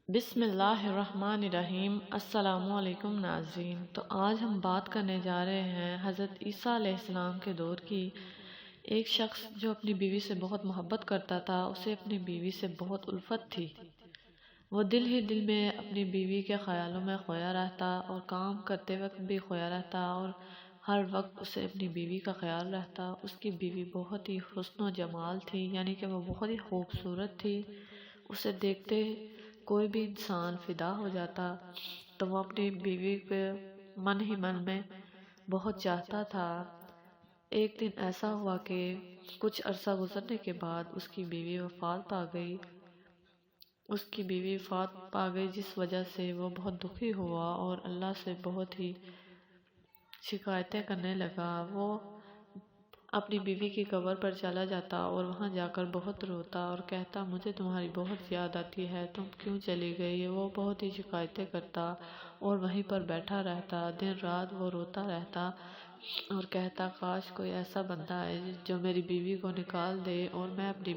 بسم اللہ الرحمن الرحیم۔ السلام علیکم ناظرین۔ تو آج ہم بات کرنے جا رہے ہیں حضرت عیسیٰ علیہ السلام کے دور کی۔ ایک شخص جو اپنی بیوی سے بہت محبت کرتا تھا، اسے اپنی بیوی سے بہت الفت تھی۔ وہ دل ہی دل میں اپنی بیوی کے خیالوں میں کھویا رہتا اور کام کرتے وقت بھی کھویا رہتا اور ہر وقت اسے اپنی بیوی کا خیال رہتا۔ اس کی بیوی بہت ہی حسن و جمال تھی، یعنی کہ وہ بہت ہی خوبصورت تھی۔ اسے دیکھتے کوئی بھی انسان فدا ہو جاتا۔ تو وہ اپنی بیوی کے من ہی من میں بہت چاہتا تھا۔ ایک دن ایسا ہوا کہ کچھ عرصہ گزرنے کے بعد اس کی بیوی وفات پا گئی، جس وجہ سے وہ بہت دکھی ہوا اور اللہ سے بہت ہی شکایتیں کرنے لگا۔ وہ اپنی بیوی کی قبر پر چلا جاتا اور وہاں جا کر بہت روتا اور کہتا، مجھے تمہاری بہت یاد آتی ہے، تم کیوں چلی گئی؟ وہ بہت ہی شکایتیں کرتا اور وہیں پر بیٹھا رہتا۔ دن رات وہ روتا رہتا اور کہتا، کاش کوئی ایسا بندہ ہے جو میری بیوی کو نکال دے اور میں اپنی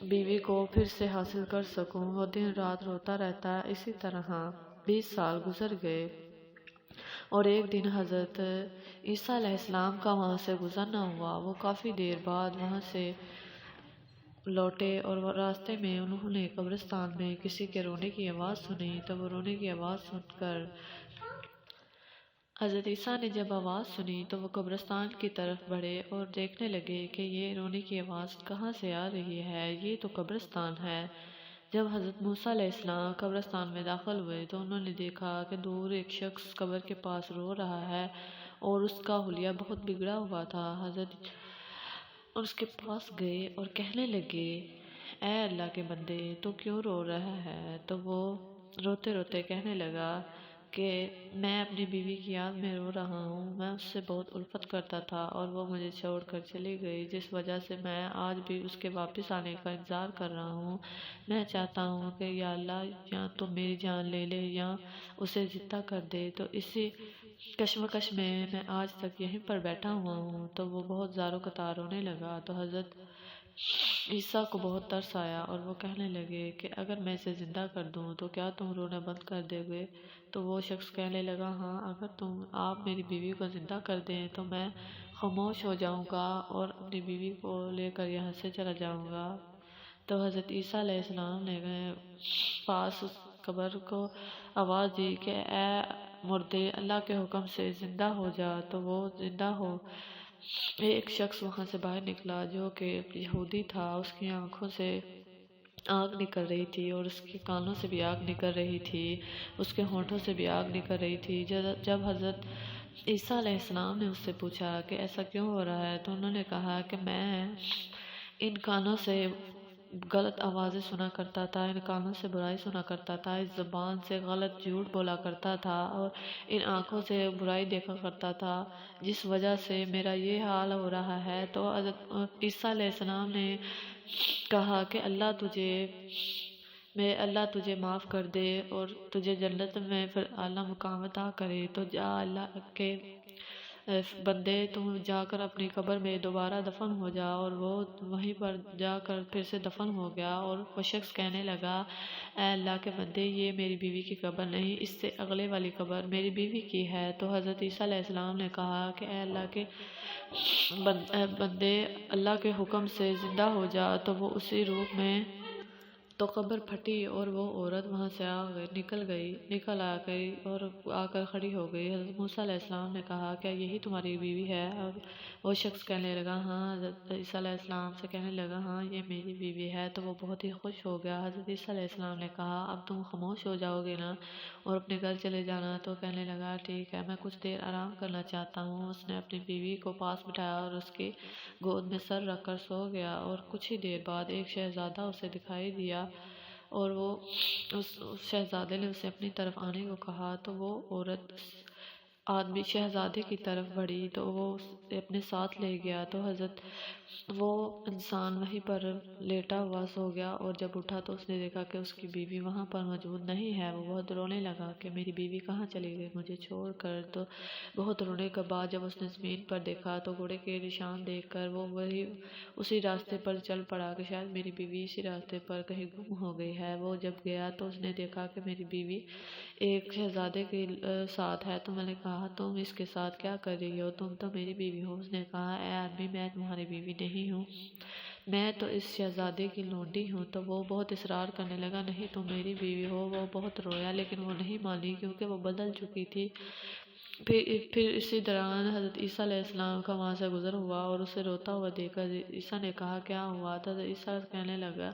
بیوی کو پھر سے حاصل کر سکوں۔ وہ دن رات روتا رہتا۔ اسی طرح 20 سال گزر گئے اور ایک دن حضرت عیسیٰ علیہ السلام کا وہاں سے گزرنا ہوا۔ وہ کافی دیر بعد وہاں سے لوٹے اور راستے میں انہوں نے قبرستان میں کسی کے رونے کی آواز سنی۔ تو وہ رونے کی آواز سن کر حضرت عیسیٰ نے جب آواز سنی تو وہ قبرستان کی طرف بڑھے اور دیکھنے لگے کہ یہ رونے کی آواز کہاں سے آ رہی ہے، یہ تو قبرستان ہے۔ جب حضرت موسیٰ علیہ السلام قبرستان میں داخل ہوئے تو انہوں نے دیکھا کہ دور ایک شخص قبر کے پاس رو رہا ہے اور اس کا حلیہ بہت بگڑا ہوا تھا۔ حضرت اس کے پاس گئے اور کہنے لگے، اے اللہ کے بندے، تو کیوں رو رہا ہے؟ تو وہ روتے روتے کہنے لگا کہ میں اپنی بیوی کی یاد میں رو رہا ہوں۔ میں اس سے بہت الفت کرتا تھا اور وہ مجھے چھوڑ کر چلی گئی، جس وجہ سے میں آج بھی اس کے واپس آنے کا انتظار کر رہا ہوں۔ میں چاہتا ہوں کہ یا اللہ، یا تو میری جان لے لے یا اسے زندہ کر دے۔ تو اسی کشمکش میں آج تک یہیں پر بیٹھا ہوا ہوں۔ تو وہ بہت زاروں قطار رونے لگا۔ تو حضرت عیسیٰ کو بہت ترس آیا اور وہ کہنے لگے کہ اگر میں اسے زندہ کر دوں تو کیا تم رونا بند کر دے گے؟ تو وہ شخص کہنے لگا، ہاں، اگر آپ میری بیوی کو زندہ کر دیں تو میں خاموش ہو جاؤں گا اور اپنی بیوی کو لے کر یہاں سے چلا جاؤں گا۔ تو حضرت عیسیٰ علیہ السلام نے پاس اس قبر کو آواز دی کہ اے مردے، اللہ کے حکم سے زندہ ہو جا۔ تو وہ زندہ ہو ایک شخص وہاں سے باہر نکلا جو کہ یہودی تھا۔ اس کی آنکھوں سے آگ نکل رہی تھی اور اس کے کانوں سے بھی آگ نکل رہی تھی، اس کے ہونٹوں سے بھی آگ نکل رہی تھی۔ جب حضرت عیسیٰ علیہ السلام نے اس سے پوچھا کہ ایسا کیوں ہو رہا ہے، تو انہوں نے کہا کہ میں ان کانوں سے غلط آوازیں سنا کرتا تھا، ان کانوں سے برائی سنا کرتا تھا، اس زبان سے غلط جھوٹ بولا کرتا تھا اور ان آنکھوں سے برائی دیکھا کرتا تھا، جس وجہ سے میرا یہ حال ہو رہا ہے۔ تو حضرت عیسیٰ علیہ السلام نے کہا کہ اللہ تجھے معاف کر دے اور تجھے جنت میں پھر اعلیٰ مقام عطا کرے۔ تو جا اللہ کے بندے، تم جا کر اپنی قبر میں دوبارہ دفن ہو جا۔ اور وہ وہیں پر جا کر پھر سے دفن ہو گیا اور وہ شخص کہنے لگا، اے اللہ کے بندے، یہ میری بیوی کی قبر نہیں، اس سے اگلے والی قبر میری بیوی کی ہے۔ تو حضرت عیسیٰ علیہ السلام نے کہا کہ اے اللہ کے بندے، اللہ کے حکم سے زندہ ہو جا۔ تو وہ اسی روپ میں تو قبر پھٹی اور وہ عورت وہاں سے نکل آ گئی اور آ کر کھڑی ہو گئی۔ حضرت موسیٰ علیہ السلام نے کہا، کیا یہی تمہاری بیوی ہے؟ اور وہ شخص کہنے لگا، ہاں۔ حضرت عیسیٰ علیہ السلام سے کہنے لگا، ہاں، یہ میری بیوی ہے۔ تو وہ بہت ہی خوش ہو گیا۔ حضرت عیسیٰ علیہ السلام نے کہا، اب تم خاموش ہو جاؤ گے نا اور اپنے گھر چلے جانا؟ تو کہنے لگا، ٹھیک ہے، میں کچھ دیر آرام کرنا چاہتا ہوں۔ اس نے اپنی بیوی کو پاس بٹھایا اور اس کی گود میں سر رکھ کر سو گیا۔ اور کچھ ہی دیر بعد ایک شہزادہ اسے دکھائی دیا اور اس شہزادے نے اسے اپنی طرف آنے کو کہا۔ تو وہ عورت آدمی شہزادے کی طرف بڑھی تو وہ اسے اپنے ساتھ لے گیا، تو حضرت وہ انسان وہیں پر لیٹا ہوا سو گیا، اور جب اٹھا تو اس نے دیکھا کہ اس کی بیوی وہاں پر موجود نہیں ہے۔ وہ بہت رونے لگا کہ میری بیوی کہاں چلی گئی مجھے چھوڑ کر۔ تو بہت رونے کے بعد جب اس نے زمین پر دیکھا تو گھوڑے کے نشان دیکھ کر وہ وہی اسی راستے پر چل پڑا کہ شاید میری بیوی اسی راستے پر کہیں گم ہو گئی ہے۔ وہ جب گیا تو اس نے دیکھا کہ میری بیوی ایک شہزادے کے ساتھ ہے۔ تو میں نے کہا تم اس کے ساتھ کیا کر رہی ہو، تم تو میری بیوی ہو۔ اس نے کہا اے آدمی میں تمہاری بیوی نہیں ہوں، میں تو اس شہزادے کی لونڈی ہوں۔ تو وہ بہت اصرار کرنے لگا نہیں تم میری بیوی ہو۔ وہ بہت رویا لیکن وہ نہیں مانی کیونکہ وہ بدل چکی تھی۔ پھر اسی دوران حضرت عیسیٰ علیہ السلام کا وہاں سے گزر ہوا اور اسے روتا ہوا دیکھ کر عیسیٰ نے کہا کیا ہوا؟ تو حضرت عیسیٰ کہنے لگا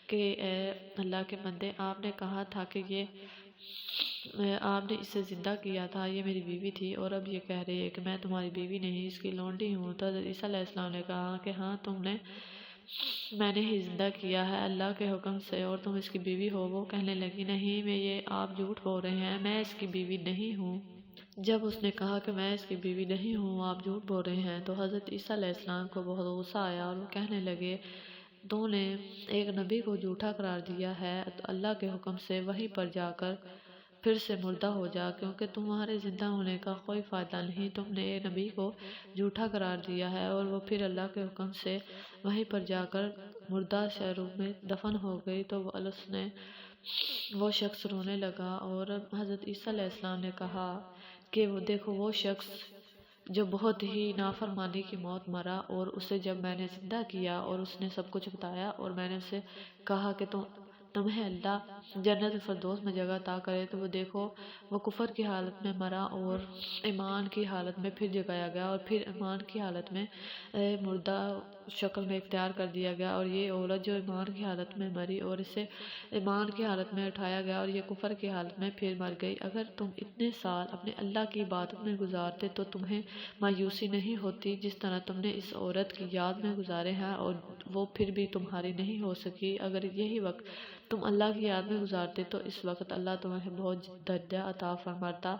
کہ اے اللہ کے بندے، آپ نے کہا تھا کہ آپ نے اسے زندہ کیا تھا، یہ میری بیوی تھی، اور اب یہ کہہ رہی ہے کہ میں تمہاری بیوی نہیں اس کی لونڈی ہوں۔ تو حضرت عیسیٰ علیہ السلام نے کہا کہ ہاں میں نے ہی زندہ کیا ہے اللہ کے حکم سے، اور تم اس کی بیوی ہو۔ وہ کہنے لگی نہیں یہ آپ جھوٹ بول رہے ہیں، میں اس کی بیوی نہیں ہوں۔ جب اس نے کہا کہ میں اس کی بیوی نہیں ہوں، آپ جھوٹ بول رہے ہیں، تو حضرت عیسیٰ علیہ السلام کو بہت غصہ آیا اور وہ کہنے لگے تو نے ایک نبی کو جھوٹا قرار دیا ہے، تو اللہ کے حکم سے وہیں پر جا کر پھر سے مردہ ہو جا، کیونکہ تمہارے زندہ ہونے کا کوئی فائدہ نہیں۔ تم نے ایک نبی کو جھوٹا قرار دیا ہے اور وہ پھر اللہ کے حکم سے وہیں پر جا کر مردہ روپ میں دفن ہو گئی۔ تو وہ شخص رونے لگا، اور حضرت عیسیٰ علیہ السلام نے کہا کہ وہ دیکھو وہ شخص جو بہت ہی نافرمانی کی موت مرا، اور اسے جب میں نے زندہ کیا اور اس نے سب کچھ بتایا اور میں نے اسے کہا کہ تمہیں اللہ جنت الفردوس میں جگہ عطا کرے، تو وہ دیکھو وہ کفر کی حالت میں مرا اور ایمان کی حالت میں پھر جگایا گیا، اور پھر ایمان کی حالت میں مردہ شکل میں اختیار کر دیا گیا، اور یہ عورت جو ایمان کی حالت میں مری اور اسے ایمان کی حالت میں اٹھایا گیا اور یہ کفر کی حالت میں پھر مر گئی۔ اگر تم اتنے سال اپنے اللہ کی عبادت میں گزارتے تو تمہیں مایوسی نہیں ہوتی جس طرح تم نے اس عورت کی یاد میں گزارے ہیں، اور وہ پھر بھی تمہاری نہیں ہو سکی۔ اگر یہی وقت تم اللہ کی یاد میں گزارتے تو اس وقت اللہ تمہیں بہت درجہ عطا فرماتا،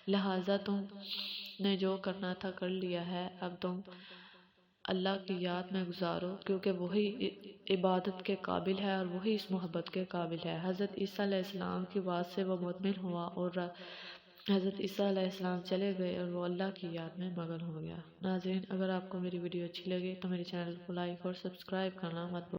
لہٰذا تم نے جو کرنا تھا کر لیا ہے، اب تم اللہ کی یاد میں گزارو، کیونکہ وہی عبادت کے قابل ہے اور وہی اس محبت کے قابل ہے۔ حضرت عیسیٰ علیہ السلام کی بات سے وہ مطمئن ہوا اور حضرت عیسیٰ علیہ السلام چلے گئے اور وہ اللہ کی یاد میں مگن ہو گیا۔ ناظرین، اگر آپ کو میری ویڈیو اچھی لگے تو میرے چینل کو لائک اور سبسکرائب کرنا مت بھولیں۔